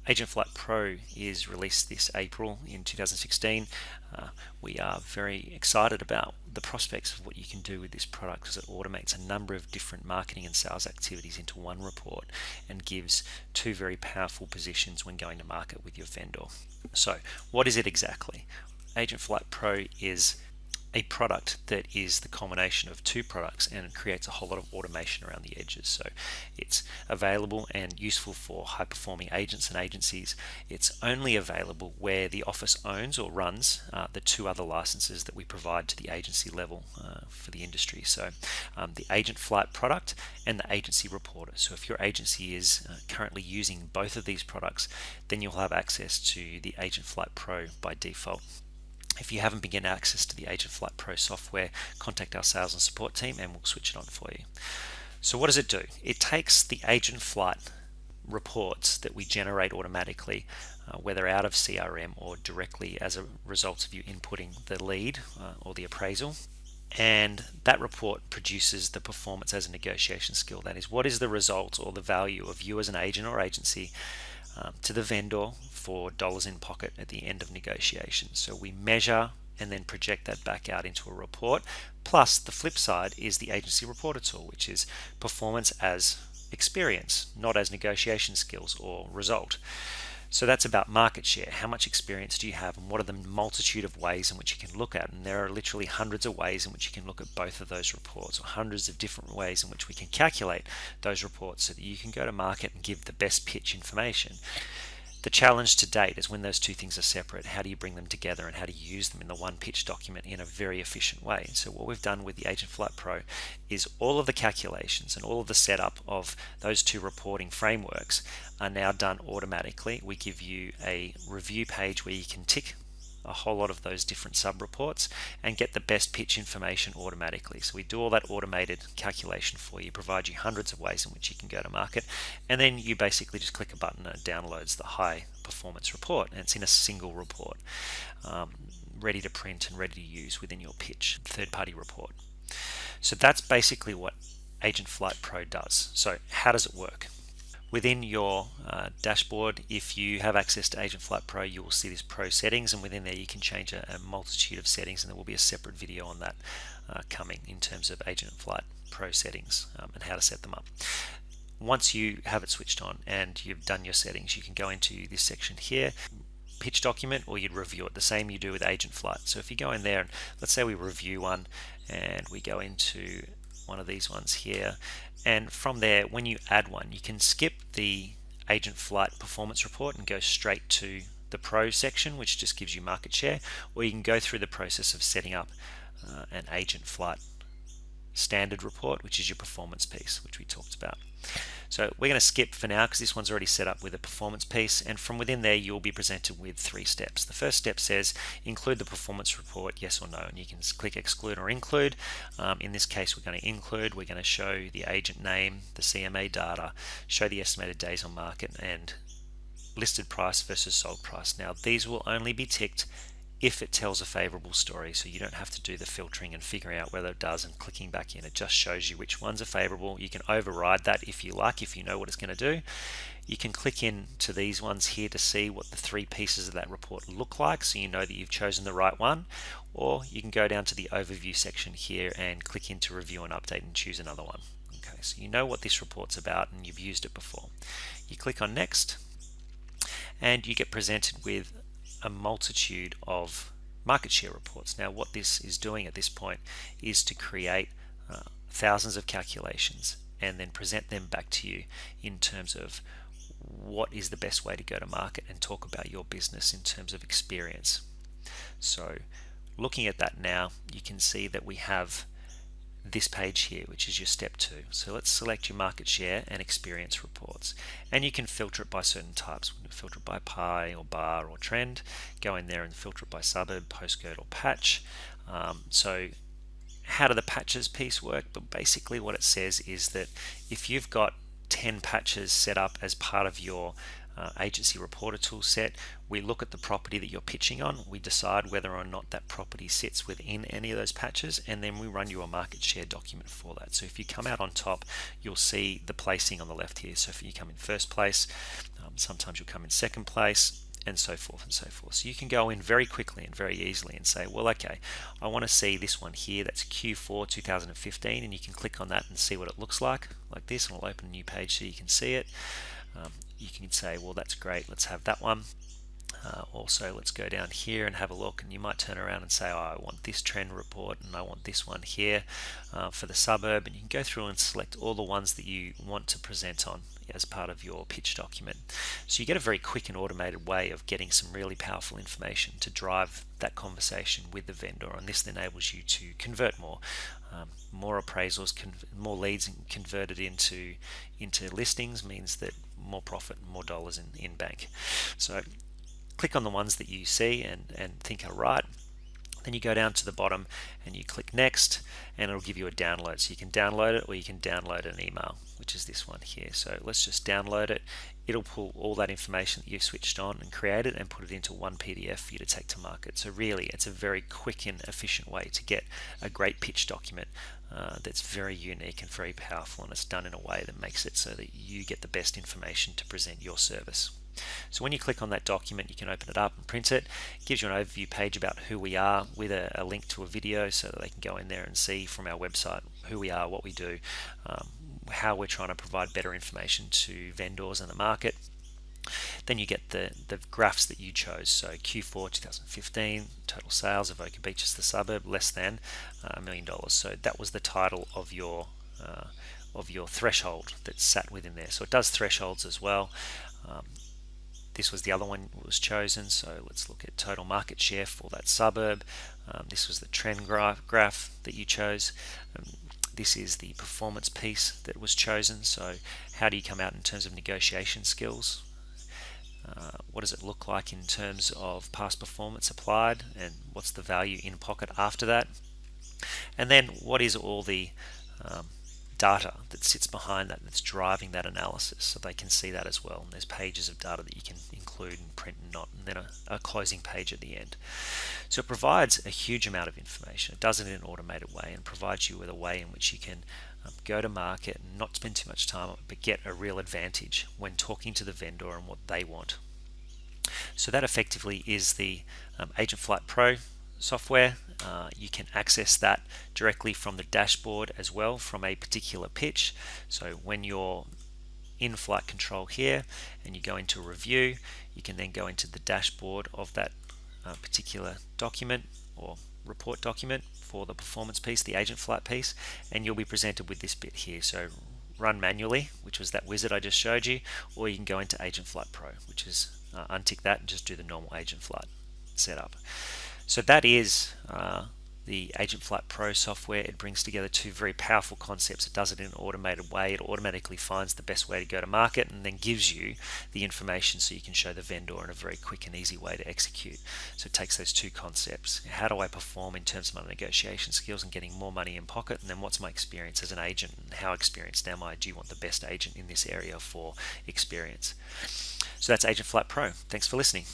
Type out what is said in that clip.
Agent Flight Pro is released this April in 2016. We are very excited about the prospects of what you can do with this product because it automates a number of different marketing and sales activities into one report and gives two very powerful positions when going to market with your vendor. So, what is it exactly? Agent Flight Pro is a product that is the combination of two products, and it creates a whole lot of automation around the edges. So it's available and useful for high performing agents and agencies. It's only available where the office owns or runs the two other licenses that we provide to the agency level for the industry. So the Agent Flight product and the Agency Reporter. So if your agency is currently using both of these products, then you'll have access to the Agent Flight Pro by default. If you haven't been getting access to the Agent Flight Pro software, contact our sales and support team and we'll switch it on for you. So what does it do? It takes the Agent Flight reports that we generate automatically, whether out of CRM or directly as a result of you inputting the lead or the appraisal, and that report produces the performance as a negotiation skill. That is, what is the result or the value of you as an agent or agency to the vendor for dollars in pocket at the end of negotiations. So we measure and then project that back out into a report. Plus the flip side is the Agency Reporter tool, which is performance as experience, not as negotiation skills or result. So that's about market share. How much experience do you have, and what are the multitude of ways in which you can look at? And there are literally hundreds of ways in which you can look at both of those reports, or hundreds of different ways in which we can calculate those reports so that you can go to market and give the best pitch information. The challenge to date is when those two things are separate, how do you bring them together and how do you use them in the one pitch document in a very efficient way? So what we've done with the Agent Flight Pro is all of the calculations and all of the setup of those two reporting frameworks are now done automatically. We give you a review page where you can tick a whole lot of those different sub-reports and get the best pitch information automatically. So we do all that automated calculation for you, provide you hundreds of ways in which you can go to market, and then you basically just click a button and it downloads the high performance report, and it's in a single report, ready to print and ready to use within your pitch, third-party report. So that's basically what Agent Flight Pro does. So how does it work? Within your dashboard, if you have access to Agent Flight Pro, you will see this Pro settings, and within there you can change a multitude of settings, and there will be a separate video on that coming in terms of Agent Flight Pro settings and how to set them up. Once you have it switched on and you've done your settings, you can go into this section here, pitch document, or you'd review it the same you do with Agent Flight. So if you go in there and let's say we review one and we go into one of these ones here, and from there when you add one you can skip the Agent Flight performance report and go straight to the Pro section, which just gives you market share, or you can go through the process of setting up an Agent Flight standard report, which is your performance piece, which we talked about. So we're going to skip for now because this one's already set up with a performance piece, and from within there you'll be presented with 3 steps. The first step says include the performance report, yes or no, and you can click exclude or include. In this case we're going to include. We're going to show the agent name, the CMA data, show the estimated days on market, and listed price versus sold price. Now these will only be ticked if it tells a favorable story, so you don't have to do the filtering and figuring out whether it does and clicking back in. It just shows you which ones are favorable. You can override that if you like, if you know what it's going to do. You can click into these ones here to see what the 3 pieces of that report look like, so you know that you've chosen the right one, or you can go down to the overview section here and click into review and update and choose another one. Okay, so you know what this report's about and you've used it before. You click on next and you get presented with a multitude of market share reports. Now what this is doing at this point is to create thousands of calculations and then present them back to you in terms of what is the best way to go to market and talk about your business in terms of experience. So looking at that now, you can see that we have this page here, which is your step 2. So let's select your market share and experience reports, and you can filter it by certain types. We can filter it by pie or bar or trend. Go in there and filter it by suburb, postcode or patch. So how do the patches piece work? But basically what it says is that if you've got 10 patches set up as part of your Agency Reporter tool set, we look at the property that you're pitching on, we decide whether or not that property sits within any of those patches, and then we run you a market share document for that. So if you come out on top, you'll see the placing on the left here. So if you come in first place, sometimes you'll come in second place, and so forth and so forth. So you can go in very quickly and very easily and say, well, okay, I want to see this one here, that's Q4 2015, and you can click on that and see what it looks like this, and it'll open a new page so you can see it. You can say, well, that's great, let's have that one. Also, let's go down here and have a look, and you might turn around and say, oh, I want this trend report and I want this one here for the suburb, and you can go through and select all the ones that you want to present on as part of your pitch document. So you get a very quick and automated way of getting some really powerful information to drive that conversation with the vendor, and this enables you to convert more appraisals, more leads converted into listings means that more profit, more dollars in bank. So click on the ones that you see and think are right. Then you go down to the bottom and you click next, and it'll give you a download. So you can download it, or you can download an email, which is this one here. So let's just download it. It'll pull all that information that you've switched on and created and put it into one PDF for you to take to market. So really, it's a very quick and efficient way to get a great pitch document that's very unique and very powerful, and it's done in a way that makes it so that you get the best information to present your service. So when you click on that document, you can open it up and print it. It gives you an overview page about who we are with a link to a video so that they can go in there and see from our website who we are, what we do, how we're trying to provide better information to vendors in the market. Then you get the graphs that you chose. So Q4 2015, total sales, Avoca Beach is the suburb, less than $1 million. So that was the title of your threshold that sat within there. So it does thresholds as well. This was the other one that was chosen, so let's look at total market share for that suburb. This was the trend graph that you chose. This is the performance piece that was chosen, so how do you come out in terms of negotiation skills? What does it look like in terms of past performance applied, and what's the value in pocket after that? And then what is all the data that sits behind that, that's driving that analysis, so they can see that as well. And there's pages of data that you can include and print and not, and then a closing page at the end. So it provides a huge amount of information. It does it in an automated way and provides you with a way in which you can go to market and not spend too much time on it, but get a real advantage when talking to the vendor and what they want. So that effectively is the Agent Flight Pro software. You can access that directly from the dashboard as well from a particular pitch. So when you're in flight control here and you go into review, you can then go into the dashboard of that particular document or report document for the performance piece, the agent flight piece, and you'll be presented with this bit here. So run manually, which was that wizard I just showed you, or you can go into Agent Flight Pro, which is untick that and just do the normal Agent Flight setup. So that is the Agent Flight Pro software. It brings together two very powerful concepts. It does it in an automated way. It automatically finds the best way to go to market and then gives you the information so you can show the vendor in a very quick and easy way to execute. So it takes those two concepts. How do I perform in terms of my negotiation skills and getting more money in pocket? And then what's my experience as an agent, and how experienced am I? Do you want the best agent in this area for experience? So that's Agent Flight Pro. Thanks for listening.